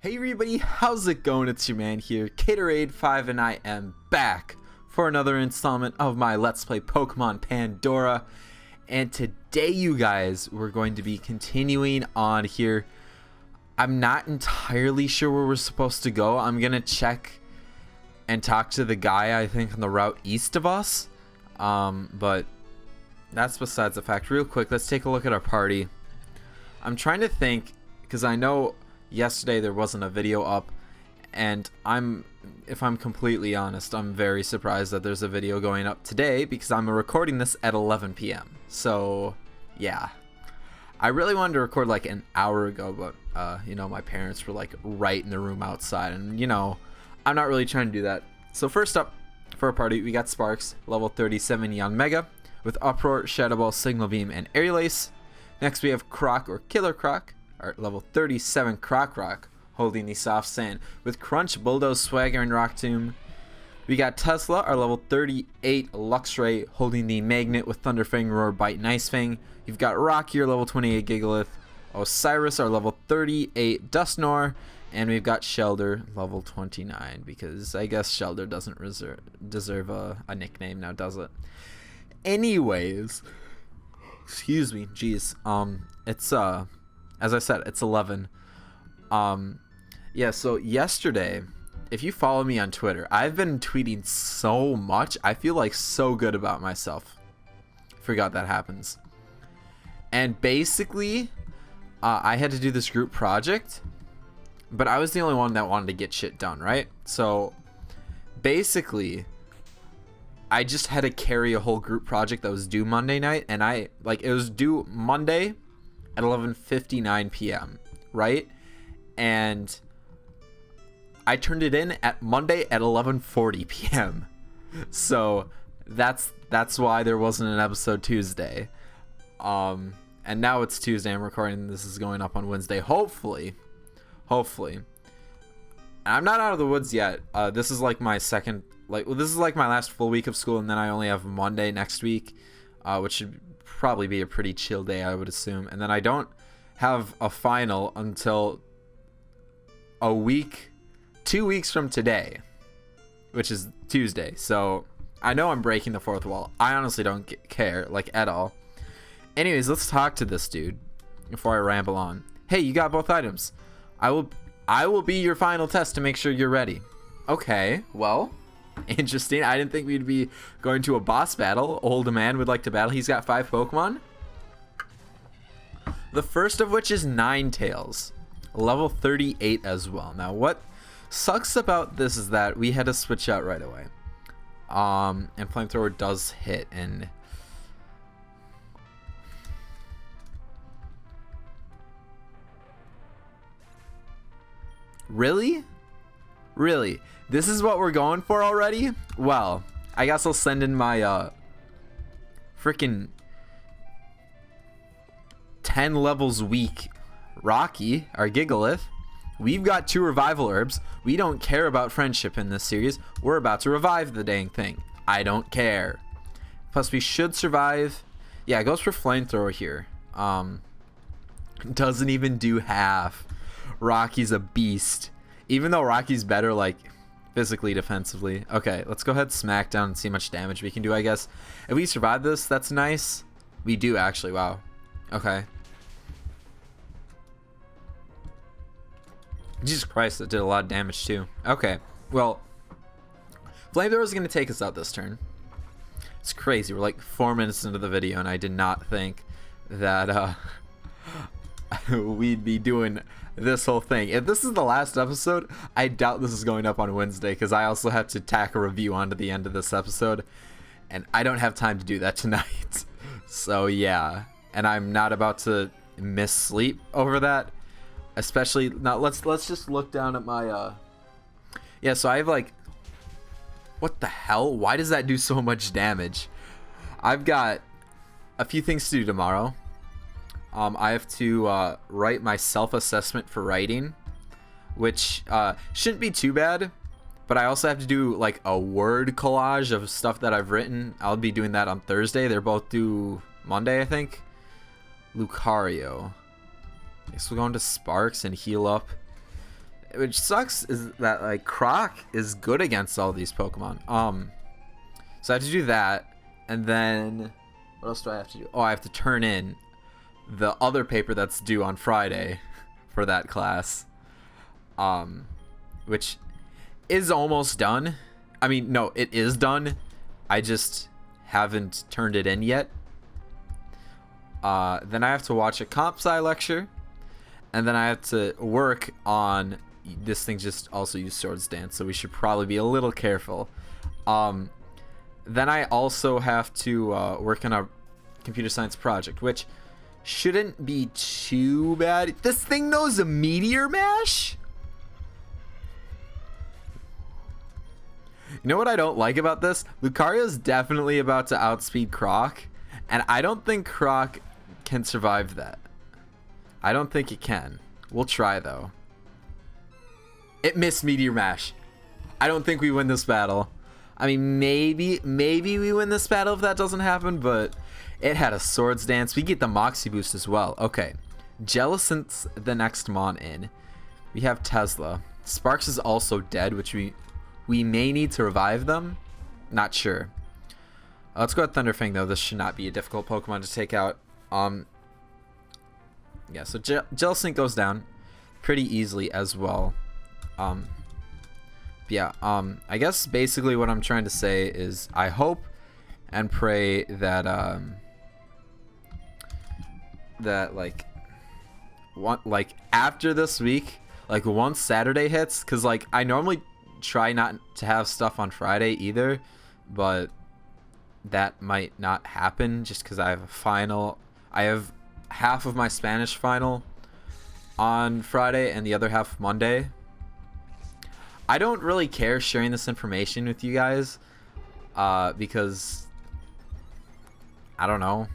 Hey everybody, how's it going? It's your man here, Caterade5, and I am back for another installment of my Let's Play Pokemon Pandora. And today, you guys, we're going to be continuing on here. I'm not entirely sure where we're supposed to go. I'm gonna check and talk to the guy, I think, on the route east of us. But that's besides the fact. Real quick, let's take a look at our party. I'm trying to think, because I know yesterday there wasn't a video up, and if I'm completely honest, I'm very surprised that there's a video going up today because I'm recording this at 11 p.m. So yeah, I really wanted to record like an hour ago, but you know, my parents were like right in the room outside, and you know, I'm not really trying to do that. So first up for our party, we got Sparks, level 37 Neon Mega with Uproar, Shadow Ball, Signal Beam, and Aerial Ace. Next we have Croc or Killer Croc, our level 37 Croc holding the Soft Sand with Crunch, Bulldoze, Swagger, and Rock Tomb. We got Tesla, our level 38 Luxray, holding the Magnet with Thunderfang, Roar, Bite, and Ice Fang. You've got Rocky, our level 28 Gigalith, Osiris, our level 38 Dusknoir, and we've got Shelder, level 29, because I guess Shelder doesn't deserve a nickname now, does it? Anyways, excuse me, jeez, it's as I said, it's 11. Yeah, so yesterday, if you follow me on Twitter, I've been tweeting so much. I feel like so good about myself. Forgot that happens. And basically, I had to do this group project, but I was the only one that wanted to get shit done, right? So basically, I just had to carry a whole group project that was due Monday night, and it was due Monday at 11:59 p.m., right? And I turned it in at Monday at 11:40 p.m. So that's why there wasn't an episode Tuesday. And now it's Tuesday. I'm recording. This is going up on Wednesday. Hopefully. I'm not out of the woods yet. This is like my second, this is like my last full week of school, and then I only have Monday next week, which should probably be a pretty chill day, I would assume. And then I don't have a final until a week, 2 weeks from today, which is Tuesday. So I know I'm breaking the fourth wall. I honestly don't care, like, at all. Anyways, let's talk to this dude before I ramble on. Hey, you got both items. I will be your final test to make sure you're ready. Okay, well, interesting. I didn't think we'd be going to a boss battle. Old man would like to battle. He's got 5 Pokemon. The first of which is Ninetales, level 38 as well. Now, what sucks about this is that we had to switch out right away. And Flamethrower does hit, and really? This is what we're going for already? Well, I guess I'll send in my freaking 10 levels weak Rocky, our Gigalith. We've got 2 revival herbs. We don't care about friendship in this series. We're about to revive the dang thing. I don't care. Plus, we should survive. Yeah, it goes for Flamethrower here. Doesn't even do half. Rocky's a beast. Even though Rocky's better, like, physically, defensively. Okay, let's go ahead, smack down, and see how much damage we can do, I guess. If we survive this, that's nice. We do, actually. Wow. Okay. Jesus Christ, that did a lot of damage, too. Okay, well, Flamethrower is going to take us out this turn. It's crazy. We're like 4 minutes into the video, and I did not think that we'd be doing this whole thing. If this is the last episode, I doubt this is going up on Wednesday, because I also have to tack a review onto the end of this episode, and I don't have time to do that tonight. So yeah, and I'm not about to miss sleep over that. Especially now, let's just look down at my yeah, so I have like, what the hell? Why does that do so much damage? I've got a few things to do tomorrow. I have to write my self-assessment for writing, which shouldn't be too bad, but I also have to do like a word collage of stuff that I've written. I'll be doing that on Thursday. They're both due Monday, I think. Lucario. I guess we'll go into Sparks and heal up. which sucks is that like Croc is good against all these Pokemon. So I have to do that, and then what else do I have to do? Oh, I have to turn in the other paper that's due on Friday for that class, which is almost done. I mean, no, it is done. I just haven't turned it in yet. Then I have to watch a comp sci lecture, and then I have to work on this thing. Just also use Swords Dance, so we should probably be a little careful. Then I also have to work on a computer science project, which shouldn't be too bad. This thing knows a Meteor Mash? You know what I don't like about this? Lucario's definitely about to outspeed Croc, and I don't think Croc can survive that. I don't think it can. We'll try, though. It missed Meteor Mash. I don't think we win this battle. I mean, maybe we win this battle if that doesn't happen, but it had a Swords Dance. We get the Moxie boost as well. Okay. Jellicent's the next Mon in. We have Tesla. Sparks is also dead, which we may need to revive them. Not sure. Let's go with Thunderfang, though. This should not be a difficult Pokemon to take out. Yeah, so Jellicent goes down pretty easily as well. Yeah, I guess basically what I'm trying to say is I hope and pray that that like after this week, like once Saturday hits, because like I normally try not to have stuff on Friday either, but that might not happen just because I have a final. I have half of my Spanish final on Friday and the other half Monday. I don't really care sharing this information with you guys because I don't know.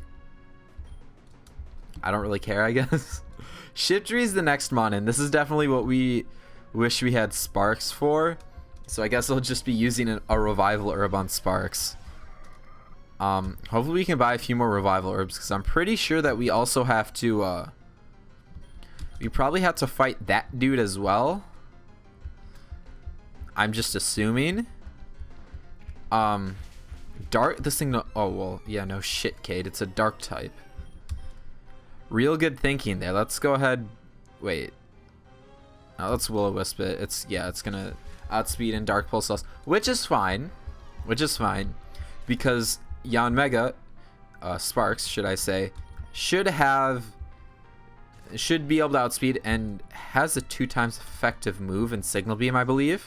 I don't really care, I guess. Shiftry is the next Mon, and this is definitely what we wish we had Sparks for. So I guess I'll just be using a Revival Herb on Sparks. Hopefully we can buy a few more Revival Herbs, because I'm pretty sure that we also have to, we probably have to fight that dude as well. I'm just assuming. Dark, this thing, no, oh, well, yeah, no shit, Cade. It's a dark type. Real good thinking there. Let's go ahead. Wait. Now let's Will-O-Wisp it. It's gonna outspeed and Dark Pulse us, which is fine. Because Yanmega, Sparks, should I say, should be able to outspeed and has a 2x effective move in Signal Beam, I believe.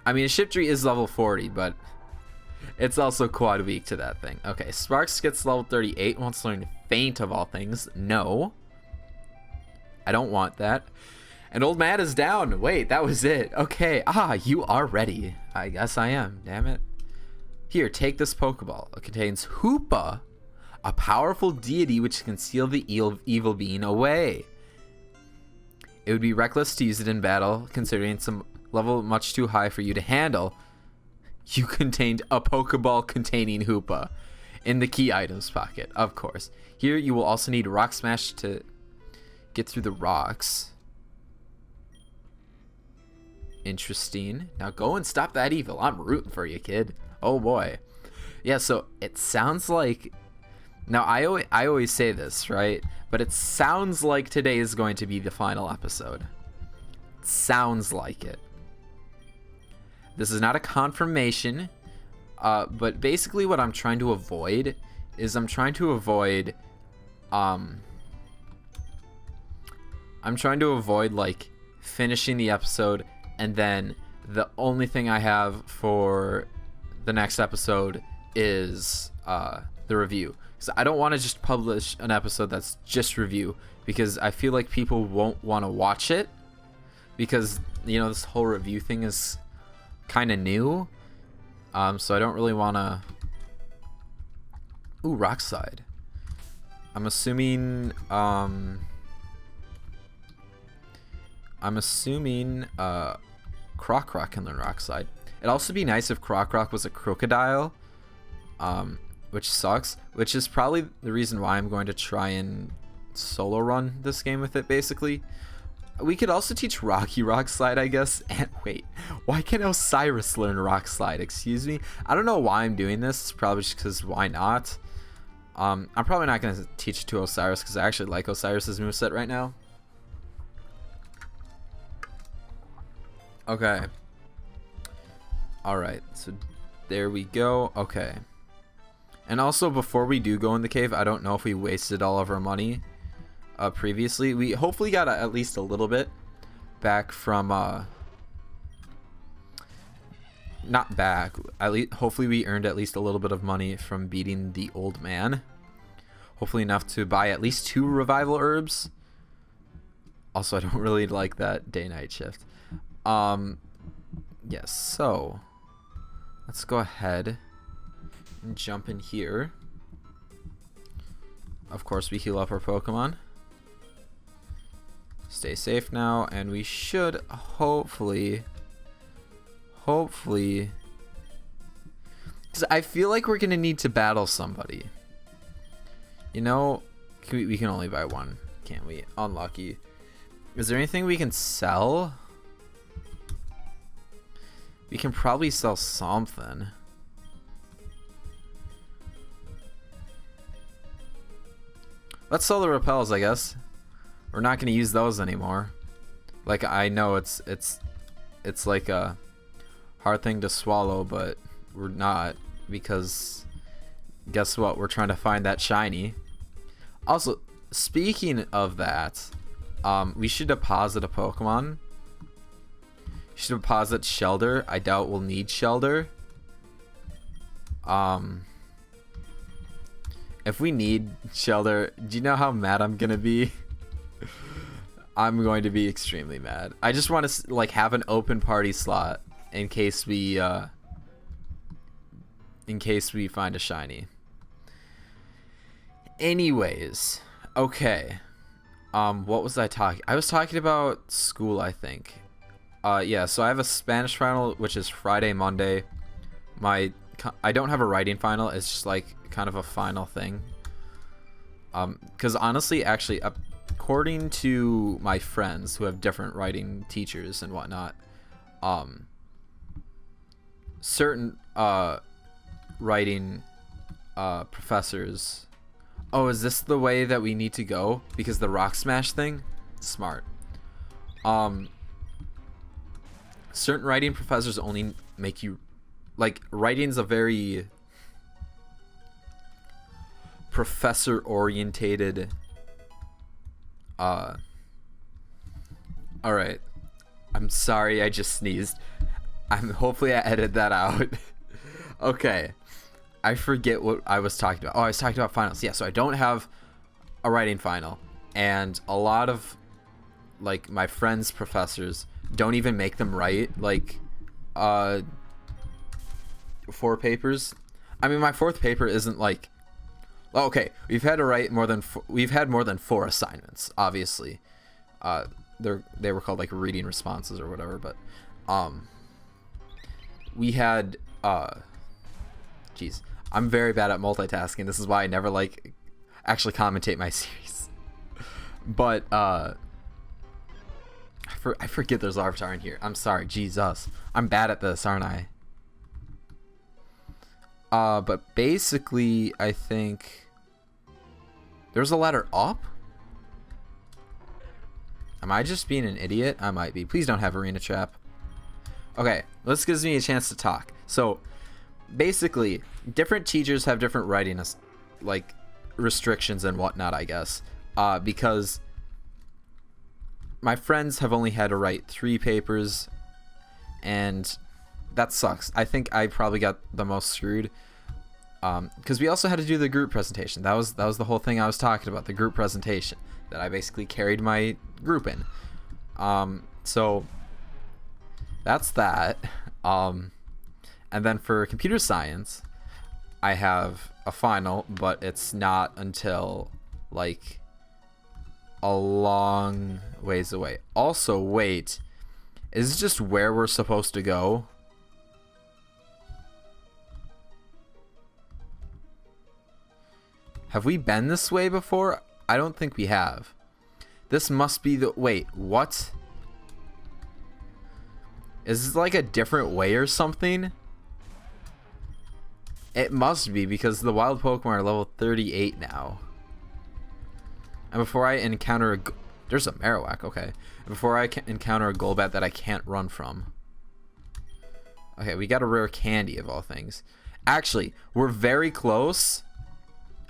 I mean, Shiftry is level 40, but it's also quad weak to that thing. Okay, Sparks gets level 38, wants to learn Faint of all things. No. I don't want that. And Old Matt is down. Wait, that was it. Okay, you are ready. I guess I am, damn it. Here, take this Pokeball. It contains Hoopa, a powerful deity which can steal the evil being away. It would be reckless to use it in battle, considering some level much too high for you to handle. You contained a Pokeball containing Hoopa in the key items pocket, of course. Here you will also need Rock Smash to get through the rocks. Interesting. Now go and stop that evil. I'm rooting for you, kid. Oh boy. Yeah, so it sounds like, now I always say this, right? But it sounds like today is going to be the final episode. It sounds like it. This is not a confirmation, but basically what I'm trying to avoid is like finishing the episode and then the only thing I have for the next episode is the review. So I don't want to just publish an episode that's just review, because I feel like people won't want to watch it, because you know this whole review thing is kind of new, so I don't really want to. Ooh, Rockside. I'm assuming Croc can learn Rockside. It'd also be nice if Croc was a crocodile, which sucks, which is probably the reason why I'm going to try and solo run this game with it, basically. We could also teach Rocky Rock Slide, I guess. And wait, why can't Osiris learn Rock Slide? Excuse me. I don't know why I'm doing this. It's probably just because why not? I'm probably not going to teach it to Osiris because I actually like Osiris's moveset right now. Okay. Alright, so there we go. Okay. And also, before we do go in the cave, I don't know if we wasted all of our money previously. We hopefully got at least a little bit back from... not back. At least, hopefully we earned at least a little bit of money from beating the old man. Hopefully enough to buy at least 2 revival herbs. Also, I don't really like that day-night shift. Yes, so let's go ahead and jump in here. Of course, we heal up our Pokemon. Stay safe now, and we should hopefully, because I feel like we're gonna need to battle somebody. You know, we can only buy 1, can't we? Unlucky. Is there anything we can sell? We can probably sell something. Let's sell the repels, I guess. We're not going to use those anymore. Like, I know it's like a hard thing to swallow, but we're not, because guess what? We're trying to find that shiny. Also, speaking of that, we should deposit a Pokemon. You should deposit Shelder. I doubt we'll need Shelder. If we need Shelder, do you know how mad I'm gonna be? I'm going to be extremely mad. I just want to like have an open party slot in case we find a shiny. Anyways, okay. What was I talking? I was talking about school, I think. Yeah, so I have a Spanish final, which is Friday, Monday. I don't have a writing final. It's just like kind of a final thing. Because honestly, actually, according to my friends who have different writing teachers and whatnot, certain writing professors. Oh, is this the way that we need to go? Because the rock smash thing? Smart. Certain writing professors only make you, like, writing's a very professor orientated alright, I'm sorry, I just sneezed. Hopefully I edited that out. Okay, I forget what I was talking about. Oh, I was talking about finals. Yeah, so I don't have a writing final, and a lot of like my friends' professors don't even make them write like 4 papers. I mean, my 4th paper isn't like, okay, we've had to write more than we've had more than 4 assignments, obviously. They were called like reading responses or whatever, but we had geez, I'm very bad at multitasking. This is why I never like actually commentate my series. But I forget there's Larvitar in here. I'm sorry, Jesus. I'm bad at this, aren't I? But basically, I think there's a ladder up. Am I just being an idiot? I might be. Please don't have arena trap. Okay, this gives me a chance to talk. So, basically, different teachers have different writing like restrictions and whatnot, I guess. Because my friends have only had to write 3 papers, and that sucks. I think I probably got the most screwed. Because we also had to do the group presentation. That was the whole thing I was talking about, the group presentation that I basically carried my group in. So that's that. And then for computer science, I have a final, but it's not until like a long ways away. Also, wait, is this just where we're supposed to go? Have we been this way before? I don't think we have. This must be the... Wait, what? Is this like a different way or something? It must be, because the wild Pokemon are level 38 now. And before I encounter a... There's a Marowak, okay. Before I encounter a Golbat that I can't run from. Okay, we got a rare candy of all things. Actually, we're very close.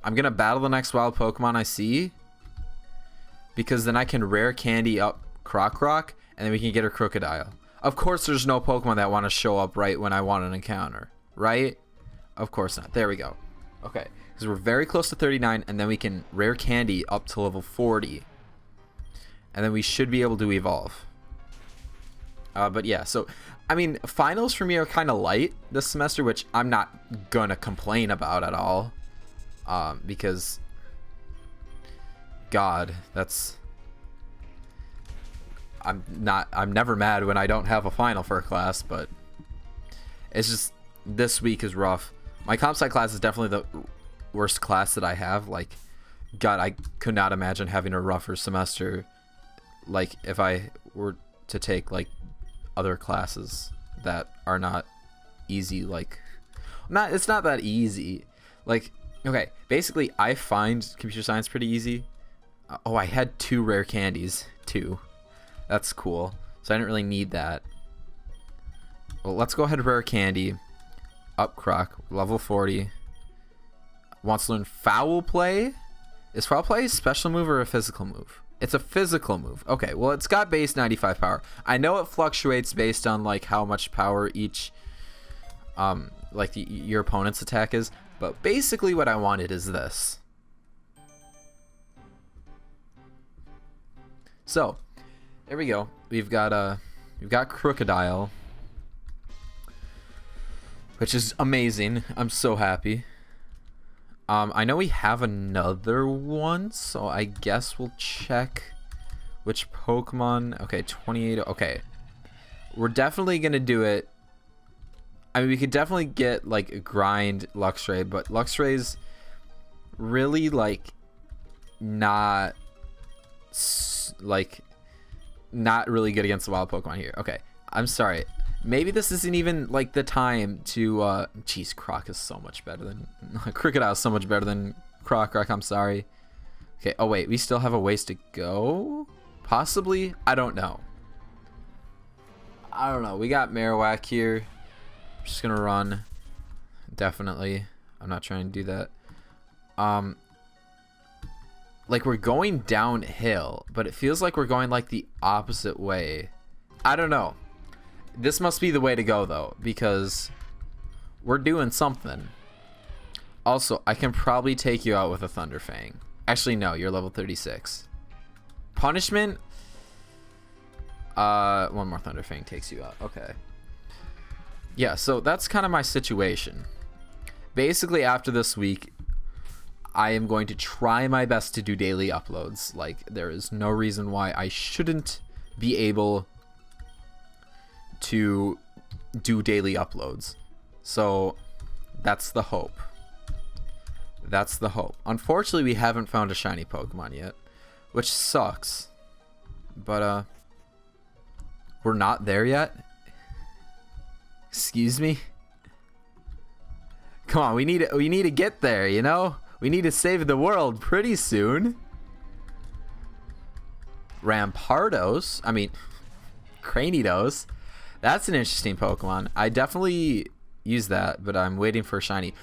I'm going to battle the next wild Pokemon I see. Because then I can rare candy up Croc, and then we can get a Crocodile. Of course, there's no Pokemon that want to show up right when I want an encounter, right? Of course not. There we go. Okay, because we're very close to 39, and then we can rare candy up to level 40. And then we should be able to evolve. But yeah, so, I mean, finals for me are kind of light this semester, which I'm not going to complain about at all. Because, God, that's... I'm never mad when I don't have a final for a class, but it's just, this week is rough. My comp sci class is definitely the worst class that I have. Like, God, I could not imagine having a rougher semester, like, if I were to take, like, other classes that are not easy. Like, it's not that easy. Like, okay, basically, I find computer science pretty easy. Oh, I had 2 rare candies, too. That's cool. So I didn't really need that. Well, let's go ahead and rare candy. Up Croc, level 40. Wants to learn Foul Play. Is Foul Play a special move or a physical move? It's a physical move. Okay, well, it's got base 95 power. I know it fluctuates based on like how much power each your opponent's attack is, but basically what I wanted is this. So, there we go. We've got Crocodile, which is amazing. I'm so happy. I know we have another one, so I guess we'll check which Pokemon. Okay, 28. Okay, we're definitely gonna do it. I mean, we could definitely get like a grind Luxray, but Luxray's really like not really good against the wild Pokemon here. Okay, I'm sorry. Maybe this isn't even like the time to jeez, Croc is so much better than Crocodile is so much better than Croc. I'm sorry. Okay, oh wait, we still have a ways to go? Possibly? I don't know. We got Marowak here. I'm just gonna run. Definitely. I'm not trying to do that. Like we're going downhill, but it feels like we're going like the opposite way. I don't know. This must be the way to go though, because we're doing something. Also, I can probably take you out with a Thunder Fang. Actually, no, you're level 36. Punishment? One more Thunder Fang takes you out. Okay. Yeah, so that's kind of my situation. Basically, after this week, I am going to try my best to do daily uploads. Like, there is no reason why I shouldn't be able to do daily uploads. So, that's the hope. That's the hope. Unfortunately, we haven't found a shiny Pokemon yet, which sucks. But, we're not there yet? Excuse me? Come on, we need to get there, you know? We need to save the world pretty soon. Rampardos? I mean, Cranidos. That's an interesting Pokemon. I definitely use that, but I'm waiting for a shiny.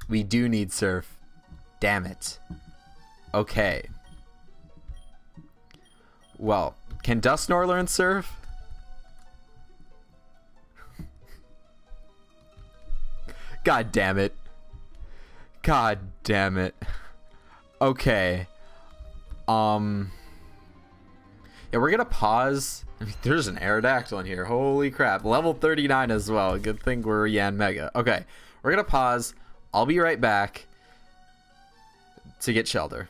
We do need Surf. Damn it. Okay. Well, can Dusknoir learn Surf? God damn it. God damn it. Okay. Yeah, we're gonna pause. I mean, there's an Aerodactyl in here. Holy crap. Level 39 as well. Good thing we're Yan Mega. Okay. We're gonna pause. I'll be right back to get Shelter.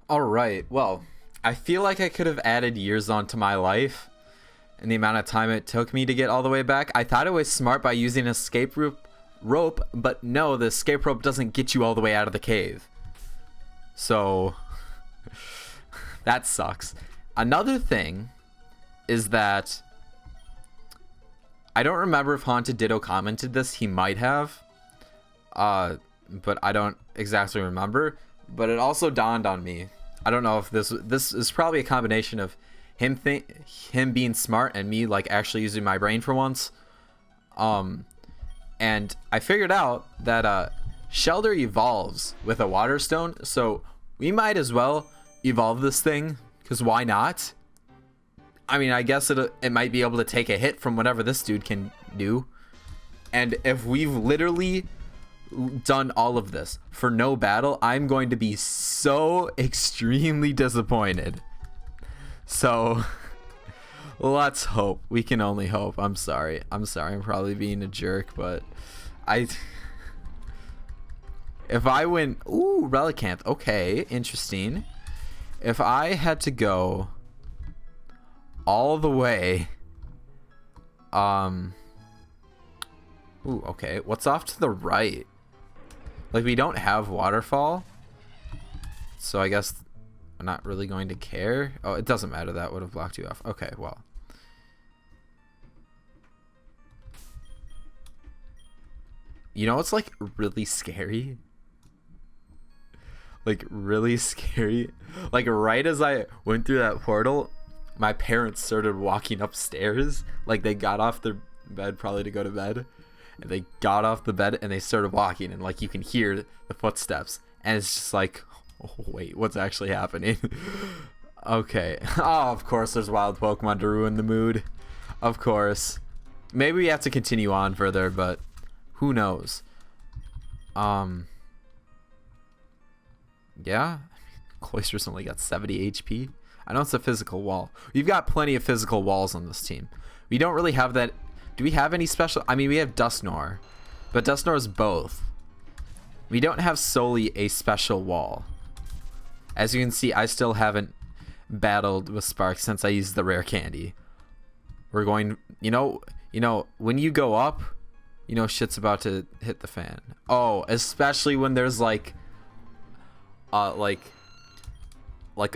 Alright, well, I feel like I could have added years onto my life, and the amount of time it took me to get all the way back. I thought it was smart by using an escape rope, but no, the escape rope doesn't get you all the way out of the cave. So that sucks. Another thing is that I don't remember if Haunted Ditto commented this. He might have, but I don't exactly remember. But it also dawned on me. I don't know if this is probably a combination of him being smart and me like actually using my brain for once. And I figured out that Shelter evolves with a water stone, so we might as well evolve this thing, because why not? I mean, I guess it might be able to take a hit from whatever this dude can do. And if we've literally done all of this for no battle, I'm going to be so extremely disappointed. So let's hope. We can only hope. I'm sorry. I'm probably being a jerk, but if I win, ooh, Relicanth. Okay, interesting. If I had to go all the way, ooh, okay, what's off to the right? Like, we don't have waterfall, so I guess I'm not really going to care. Oh, it doesn't matter. That would have blocked you off. Okay, well. You know what's like really scary? Like really scary? Like right as I went through that portal, my parents started walking upstairs. Like they got off their bed probably to go to bed. And they got off the bed and they started walking, and like you can hear the footsteps, and it's just like, oh wait, what's actually happening? Okay. Oh, of course there's wild Pokemon to ruin the mood. Of course. Maybe we have to continue on further, but who knows? Yeah. Cloyster's only got 70 HP. I know it's a physical wall. We've got plenty of physical walls on this team. We don't really have that. Do we have any special? I mean, we have Dusknoir, but Dusknoir is both. We don't have solely a special wall. As you can see, I still haven't battled with Spark since I used the rare candy. We're going, you know, when you go up, you know, shit's about to hit the fan. Oh, especially when there's like a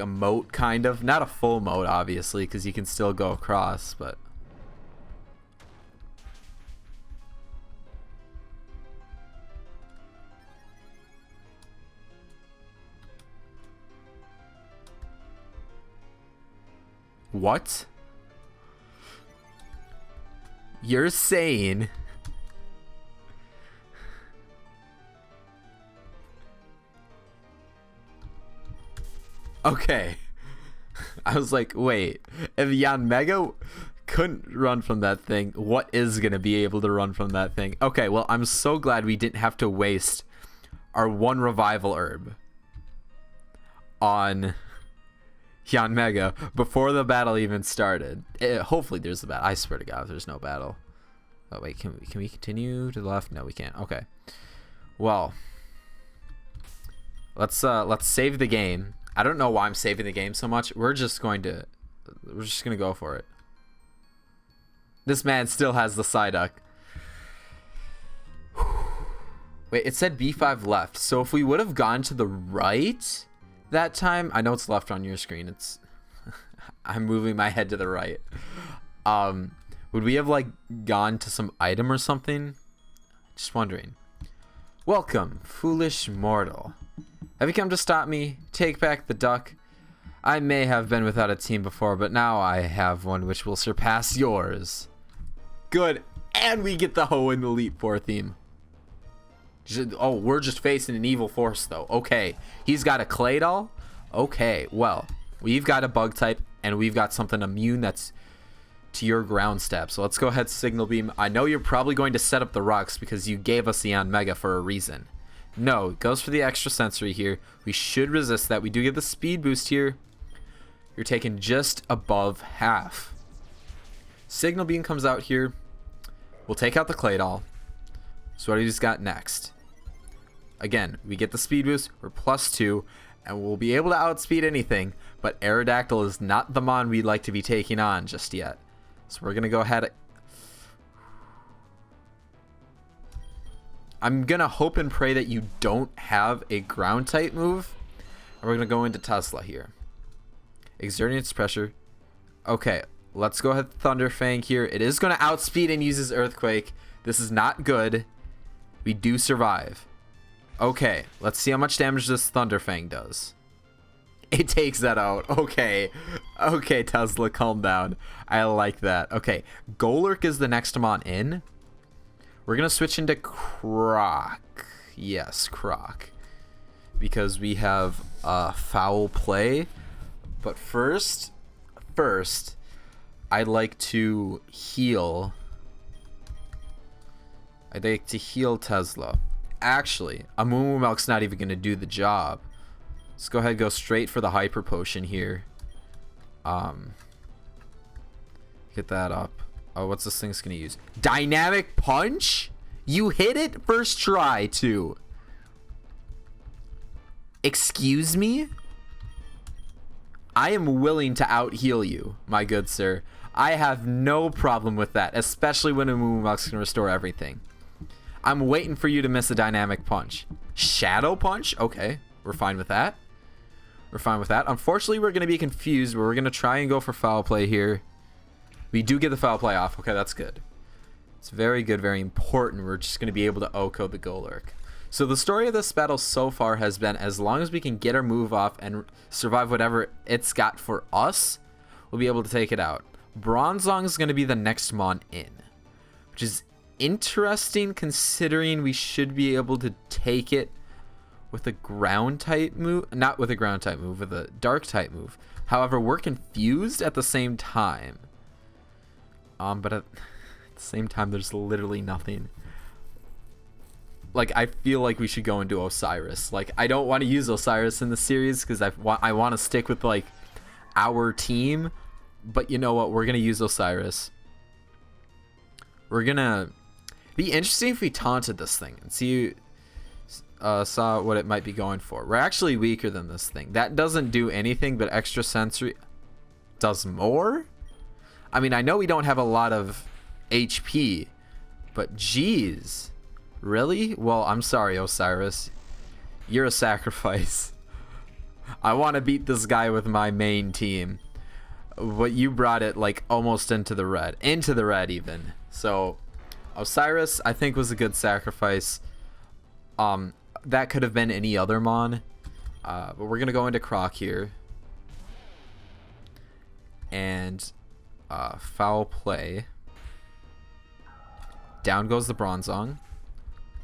moat, kind of. Not a full moat, obviously, because you can still go across, but. What? You're saying okay. I was like, wait, if Yanmega couldn't run from that thing, what is gonna be able to run from that thing? Okay, well, I'm so glad we didn't have to waste our one revival herb on Yanmega before the battle even started. Hopefully there's a battle. I swear to God, if there's no battle. Oh wait, can we continue to the left? No, we can't. Okay. Well, let's save the game. I don't know why I'm saving the game so much. We're just gonna go for it. This man still has the Psyduck. Wait, it said B5 left. So if we would have gone to the right that time, I know it's left on your screen. It's I'm moving my head to the right. Would we have like gone to some item or something? Just wondering. Welcome, foolish mortal. Have you come to stop me? Take back the duck. I may have been without a team before, but now I have one which will surpass yours. Good. And we get the Ho and the Leap 4 theme. Oh, we're just facing an evil force, though. Okay. He's got a Claydol? Okay. Well, we've got a bug type, and we've got something immune that's to your ground step. So let's go ahead, Signal Beam. I know you're probably going to set up the rocks because you gave us the Yanmega for a reason. No, it goes for the extra sensory here. We should resist that. We do get the speed boost here. You're taking just above half. Signal Beam comes out here. We'll take out the Claydol. So what do we just got next? Again, we get the speed boost. We're +2, and we'll be able to outspeed anything. But Aerodactyl is not the mon we'd like to be taking on just yet. So we're going to go ahead. I'm going to hope and pray that you don't have a ground type move. And we're going to go into Tesla here. Exerting its pressure. Okay, let's go ahead Thunder Fang here. It is going to outspeed and uses Earthquake. This is not good. We do survive. Okay, let's see how much damage this Thunder Fang does. It takes that out. Okay. Okay, Tesla, calm down. I like that. Okay, Golurk is the next mon in. We're going to switch into Croc. Yes, Croc. Because we have Foul Play. But first, I'd like to heal. I'd like to heal Tesla. Actually, a Moo Milk's not even going to do the job. Let's go ahead and go straight for the Hyper Potion here. Get that up. Oh, what's this thing's going to use? Dynamic Punch? You hit it first try, too. Excuse me? I am willing to out-heal you, my good sir. I have no problem with that, especially when a Moo Milk's can restore everything. I'm waiting for you to miss a Dynamic Punch. Shadow Punch? Okay, we're fine with that. We're fine with that. Unfortunately, we're going to be confused, but we're going to try and go for Foul Play here. We do get the Foul Play off. Okay, that's good. It's very good, very important. We're just going to be able to OHKO the Golurk. So the story of this battle so far has been, as long as we can get our move off and survive whatever it's got for us, we'll be able to take it out. Bronzong is going to be the next mon in, which is interesting considering we should be able to take it with a ground type move. Not with a ground type move, with a dark type move. However, we're confused at the same time. But at the same time, there's literally nothing. Like, I feel like we should go into Osiris. Like, I don't want to use Osiris in the series because I want to stick with, like, our team. But you know what? We're going to use Osiris. We're going to... Be interesting if we taunted this thing and see... saw what it might be going for. We're actually weaker than this thing. That doesn't do anything but extra sensory... Does more? I mean, I know we don't have a lot of HP. But geez... Really? Well, I'm sorry, Osiris. You're a sacrifice. I want to beat this guy with my main team. But you brought it, like, almost into the red. Into the red, even. So, Osiris, I think, was a good sacrifice. That could have been any other mon. But we're going to go into Croc here. And, Foul Play. Down goes the Bronzong.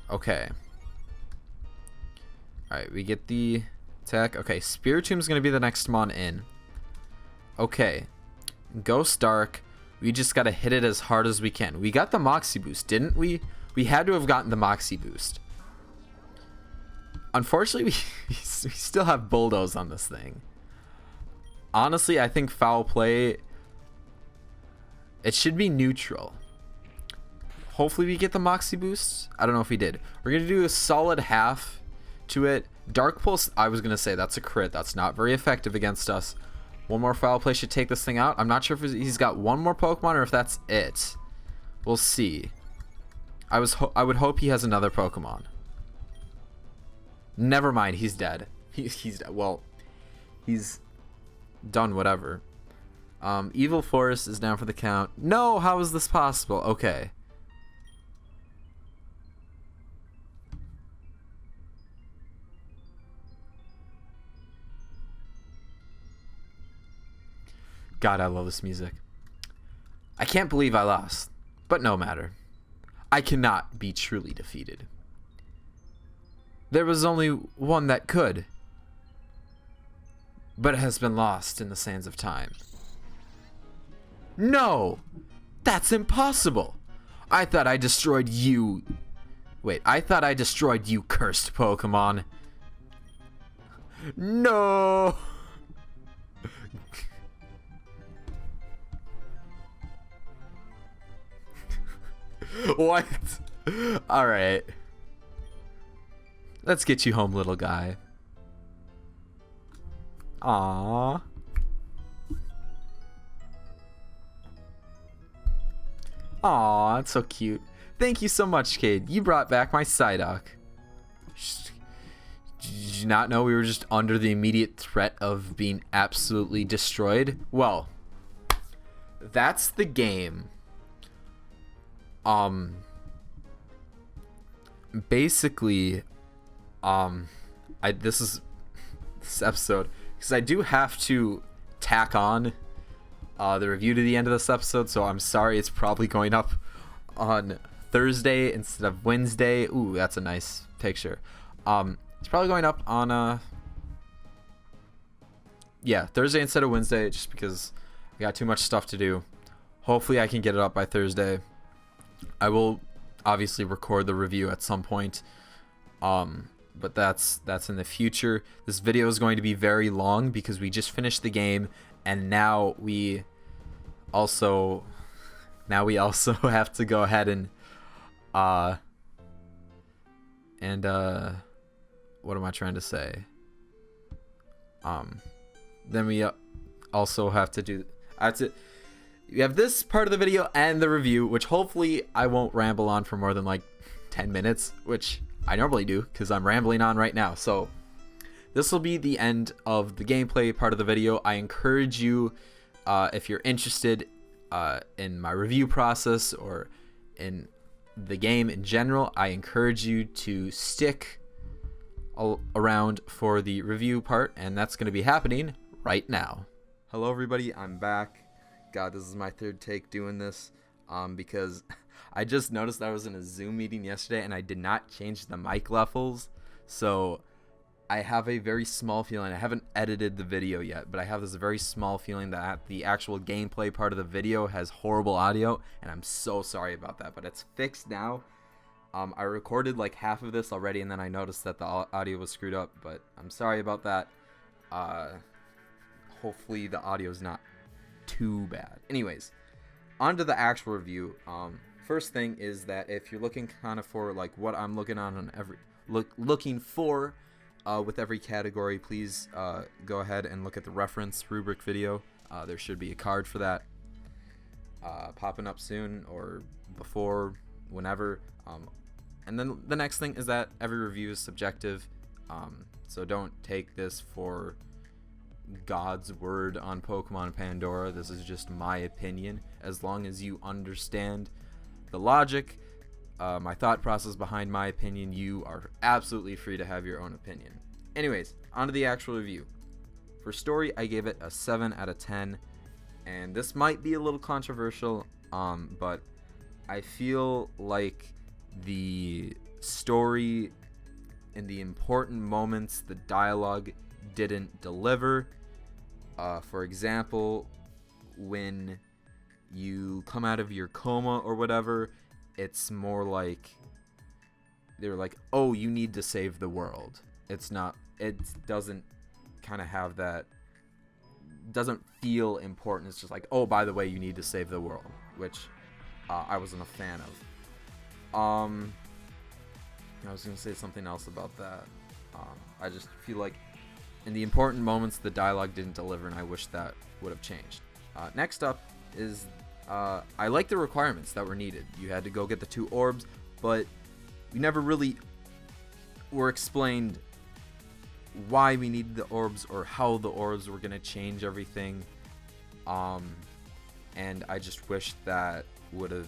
Okay. Alright, we get the attack. Okay, Spiritomb going to be the next mon in. Okay. Ghost Dark. We just got to hit it as hard as we can. We got the Moxie boost, didn't we? We had to have gotten the Moxie boost. Unfortunately, we still have Bulldoze on this thing. Honestly, I think Foul Play... It should be neutral. Hopefully we get the Moxie boost. I don't know if we did. We're going to do a solid half to it. Dark Pulse, I was going to say that's a crit. That's not very effective against us. One more Foul Play should take this thing out. I'm not sure if he's got one more Pokemon or if that's it. We'll see. I would hope he has another Pokemon. Never mind, he's dead. He's dead. Well, he's done whatever. Evil Force is down for the count. No, how is this possible? Okay. God, I love this music. I can't believe I lost, but no matter. I cannot be truly defeated. There was only one that could, but it has been lost in the sands of time. No! That's impossible! I thought I destroyed you. Wait, I thought I destroyed you, cursed Pokemon. No! What? Alright. Let's get you home, little guy. Aww. Aw, that's so cute. Thank you so much, Cade. You brought back my Psyduck. Did you not know we were just under the immediate threat of being absolutely destroyed? Well, that's the game. Basically, this episode, because I do have to tack on the review to the end of this episode, so I'm sorry it's probably going up on Thursday instead of Wednesday. Ooh, that's a nice picture. It's probably going up on Thursday instead of Wednesday, just because I got too much stuff to do. Hopefully I can get it up by Thursday. I will obviously record the review at some point, but that's in the future. This video is going to be very long because we just finished the game, and now we also have to go ahead and what am I trying to say? Then we also have to do. You have this part of the video and the review, which hopefully I won't ramble on for more than like 10 minutes, which I normally do because I'm rambling on right now. So this will be the end of the gameplay part of the video. I encourage you, if you're interested in my review process or in the game in general, I encourage you to stick around for the review part, and that's going to be happening right now. Hello everybody, I'm back. God, this is my third take doing this because I just noticed I was in a Zoom meeting yesterday and I did not change the mic levels, so I have a very small feeling. I haven't edited the video yet, but I have this very small feeling that the actual gameplay part of the video has horrible audio, and I'm so sorry about that, but it's fixed now. I recorded like half of this already, and then I noticed that the audio was screwed up, but I'm sorry about that. Hopefully the audio is not too bad. Anyways, on to the actual review. First thing is that if you're looking kind of for like what I'm looking on every looking for with every category, please go ahead and look at the reference rubric video. There should be a card for that popping up soon or before, whenever. And then the next thing is that every review is subjective, so don't take this for God's word on Pokemon Pandora. This is just my opinion. As long as you understand the logic, my thought process behind my opinion, you are absolutely free to have your own opinion. Anyways, on to the actual review. For story, I gave it a 7 out of 10, and this might be a little controversial, but I feel like the story and the important moments, the dialogue didn't deliver. For example, when you come out of your coma or whatever, it's more like they're like, oh, you need to save the world. It doesn't kind of have that, doesn't feel important. It's just like, oh, by the way, you need to save the world, which I wasn't a fan of. I was gonna say something else about that. I just feel like in the important moments the dialogue didn't deliver, and I wish that would have changed. Next up is I like the requirements that were needed. You had to go get the 2 orbs, but we never really were explained why we needed the orbs or how the orbs were gonna change everything. And I just wish that would have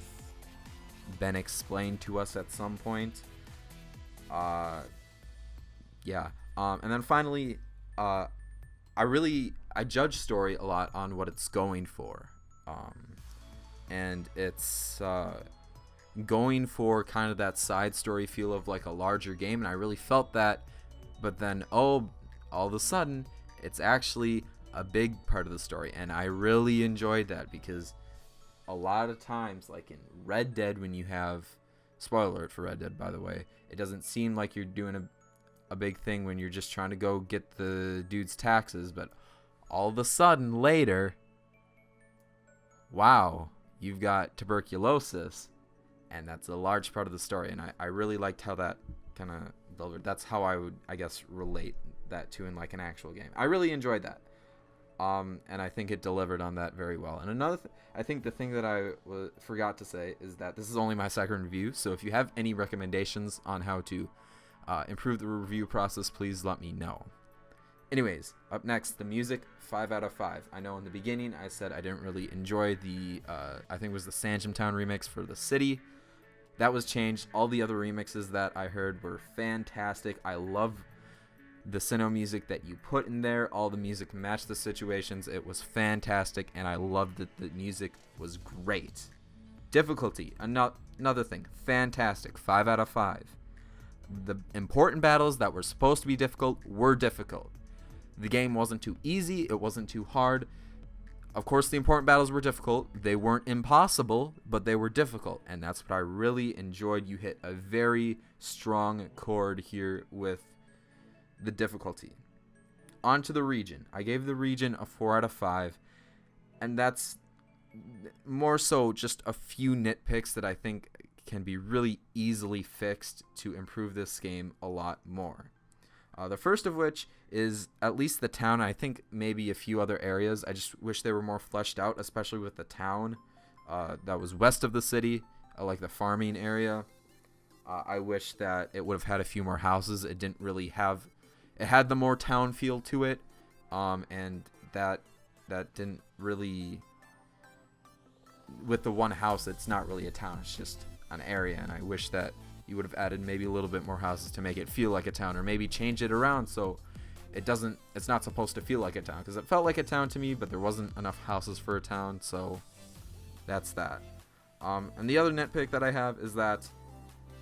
been explained to us at some point. And then finally, I judge story a lot on what it's going for, and it's going for kind of that side story feel of like a larger game, and I really felt that. But then all of a sudden it's actually a big part of the story, and I really enjoyed that, because a lot of times, like in Red Dead, when you have, spoiler alert for Red Dead by the way, it doesn't seem like you're doing a big thing when you're just trying to go get the dude's taxes, but all of a sudden later, wow, you've got tuberculosis, and that's a large part of the story, and I really liked how that kind of delivered. That's how I would, I guess, relate that to in like an actual game. I really enjoyed that. And I think it delivered on that very well. And I think the thing that I forgot to say is that this is only my second review, so if you have any recommendations on how to improve the review process, please let me know. Anyways, up next, the music, 5 out of 5. I know in the beginning I said I didn't really enjoy the, I think it was the Sanjam Town remix for the city. That was changed. All the other remixes that I heard were fantastic. I love the Sinnoh music that you put in there. All the music matched the situations. It was fantastic, and I loved that the music was great. Difficulty, another thing, fantastic, 5 out of 5. The important battles that were supposed to be difficult were difficult. The game wasn't too easy, it wasn't too hard. Of course, the important battles were difficult. They weren't impossible, but they were difficult, and that's what I really enjoyed. You hit a very strong chord here with the difficulty. On to the region. I gave the region a 4 out of 5, and that's more so just a few nitpicks that I think can be really easily fixed to improve this game a lot more. The first of which is at least the town. I think maybe a few other areas. I just wish they were more fleshed out, especially with the town that was west of the city, like the farming area. I wish that it would have had a few more houses. It didn't really have. It had the more town feel to it, and that didn't really. With the one house, it's not really a town. It's just an area, and I wish that you would have added maybe a little bit more houses to make it feel like a town, or maybe change it around so it's not supposed to feel like a town, because it felt like a town to me, but there wasn't enough houses for a town. So that's that. And the other nitpick that I have is that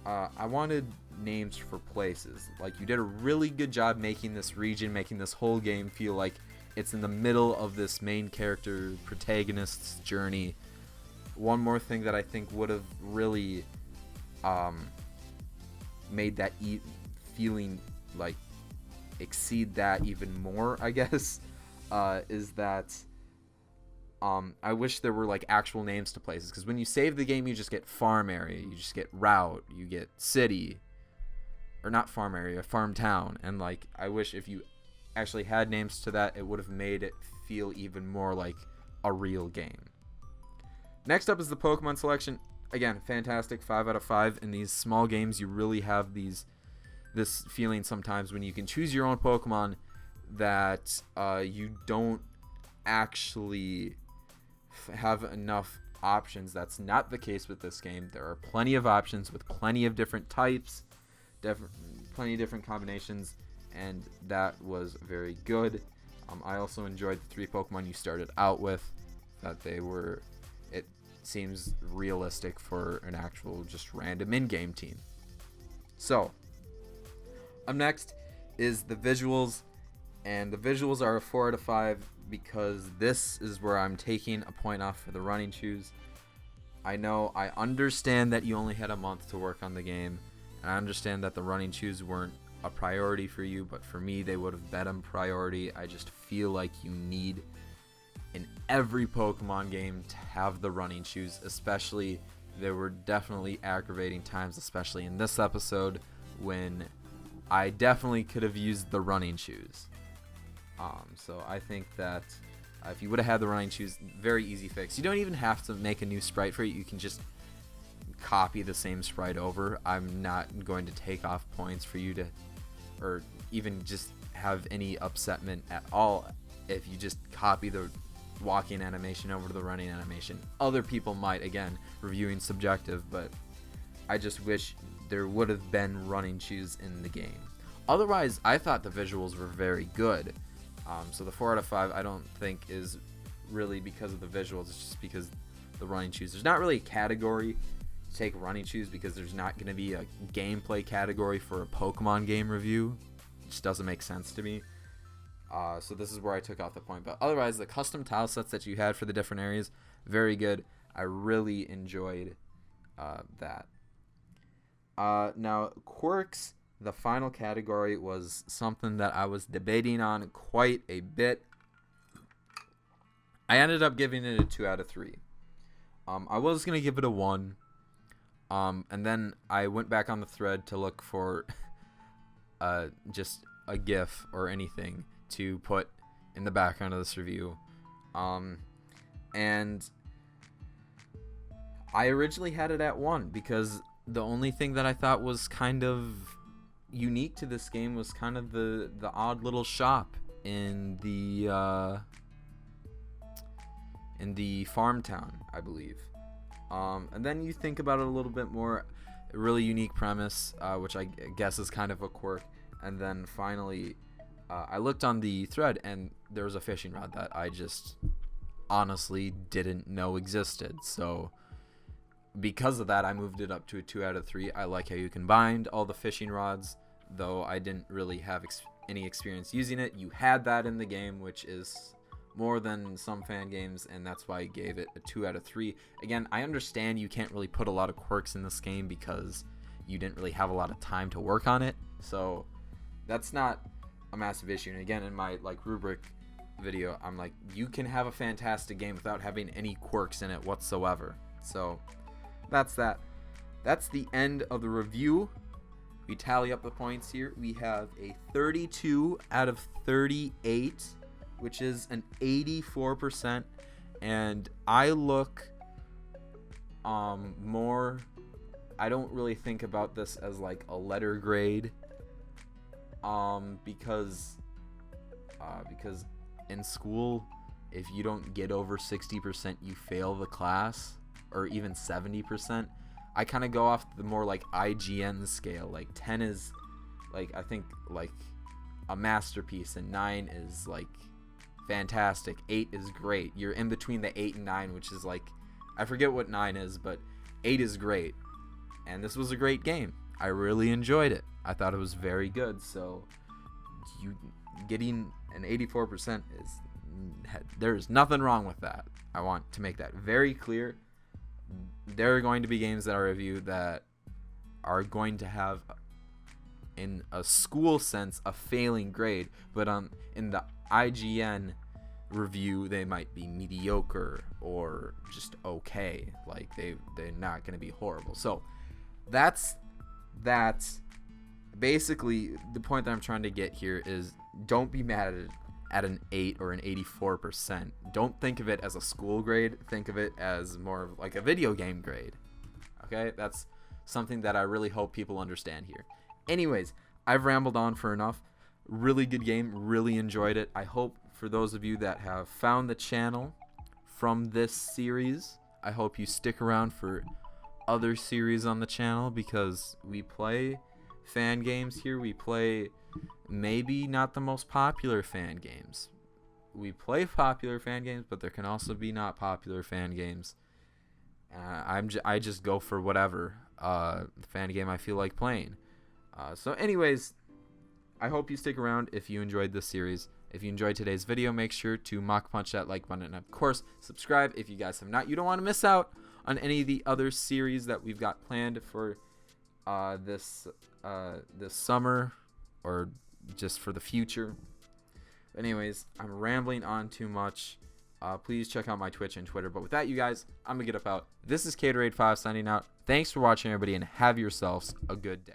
I wanted names for places. Like, you did a really good job making this region, making this whole game feel like it's in the middle of this main character protagonist's journey. One more thing that I think would have really made that feeling like exceed that even more, I guess, is that I wish there were like actual names to places, because when you save the game, you just get farm area, you just get route, you get city, or not farm area, farm town. And like, I wish if you actually had names to that, it would have made it feel even more like a real game. Next up is the Pokemon selection. Again, fantastic, 5 out of 5. In these small games, you really have this feeling sometimes when you can choose your own Pokemon that you don't actually have enough options. That's not the case with this game. There are plenty of options with plenty of different types, plenty of different combinations, and that was very good. I also enjoyed the 3 Pokemon you started out with, that they were... It seems realistic for an actual just random in-game team. So, up next is the visuals, and the visuals are a 4 out of 5 because this is where I'm taking a point off for the running shoes. I understand that you only had a month to work on the game, and I understand that the running shoes weren't a priority for you, but for me they would have been a priority. I just feel like you need in every Pokemon game to have the running shoes. Especially, there were definitely aggravating times, especially in this episode, when I definitely could have used the running shoes. So I think that if you would have had the running shoes, very easy fix. You don't even have to make a new sprite for it. You can just copy the same sprite over. I'm not going to take off points for you to, or even just have any upsetment at all if you just copy the walking animation over to the running animation. Other people might, again, reviewing subjective, but I just wish there would have been running shoes in the game. Otherwise, I thought the visuals were very good. So the 4 out of 5 I don't think is really because of the visuals. It's just because the running shoes. There's not really a category to take running shoes, because there's not going to be a gameplay category for a Pokemon game review. It just doesn't make sense to me. So this is where I took off the point. But otherwise, the custom tile sets that you had for the different areas, very good. I really enjoyed that. Now, Quirks, the final category, was something that I was debating on quite a bit. I ended up giving it a 2 out of 3. I was going to give it a 1. And then I went back on the thread to look for just a GIF or anything to put in the background of this review. And I originally had it at 1 because the only thing that I thought was kind of unique to this game was kind of the odd little shop in the farm town, I believe. And then you think about it a little bit more, a really unique premise, which I guess is kind of a quirk. And then finally, I looked on the thread and there was a fishing rod that I just honestly didn't know existed. So because of that, I moved it up to a 2 out of 3. I like how you combined all the fishing rods, though I didn't really have any experience using it. You had that in the game, which is more than some fan games, and that's why I gave it a 2 out of 3. Again, I understand you can't really put a lot of quirks in this game because you didn't really have a lot of time to work on it, so that's not a massive issue. And again, in my rubric video, I'm like, you can have a fantastic game without having any quirks in it whatsoever. So that's that. That's the end of the review. We tally up the points here. We have a 32 out of 38, which is an 84%. And I look more, I don't really think about this as like a letter grade, because in school, if you don't get over 60%, you fail the class, or even 70%. I kind of go off the more like IGN scale. Like 10 is like, I think like a masterpiece, and 9 is like fantastic. 8 is great. You're in between the 8 and 9, which is like, I forget what 9 is, but 8 is great. And this was a great game. I really enjoyed it. I thought it was very good. So you getting an 84% is, there's nothing wrong with that. I want to make that very clear. There are going to be games that I review that are going to have, in a school sense, a failing grade, but in the IGN review, they might be mediocre or just okay. Like they're not going to be horrible. So that's basically the point that I'm trying to get here is, don't be mad at an 8 or an 84%. Don't think of it as a school grade. Think of it as more of like a video game grade. Okay, that's something that I really hope people understand here. Anyways, I've rambled on for enough. Really good game, really enjoyed it. I hope for those of you that have found the channel from this series, I hope you stick around for other series on the channel, because we play fan games here. We play maybe not the most popular fan games. We play popular fan games, but there can also be not popular fan games. I just go for whatever fan game I feel like playing. So anyways, I hope you stick around if you enjoyed this series. If you enjoyed today's video, make sure to mock punch that like button, and of course subscribe if you guys have not. You don't want to miss out on any of the other series that we've got planned for this summer, or just for the future. Anyways, I'm rambling on too much. Please check out my Twitch and Twitter. But with that, you guys, I'm gonna get up out. This is Caterade5 signing out. Thanks for watching, everybody, and have yourselves a good day.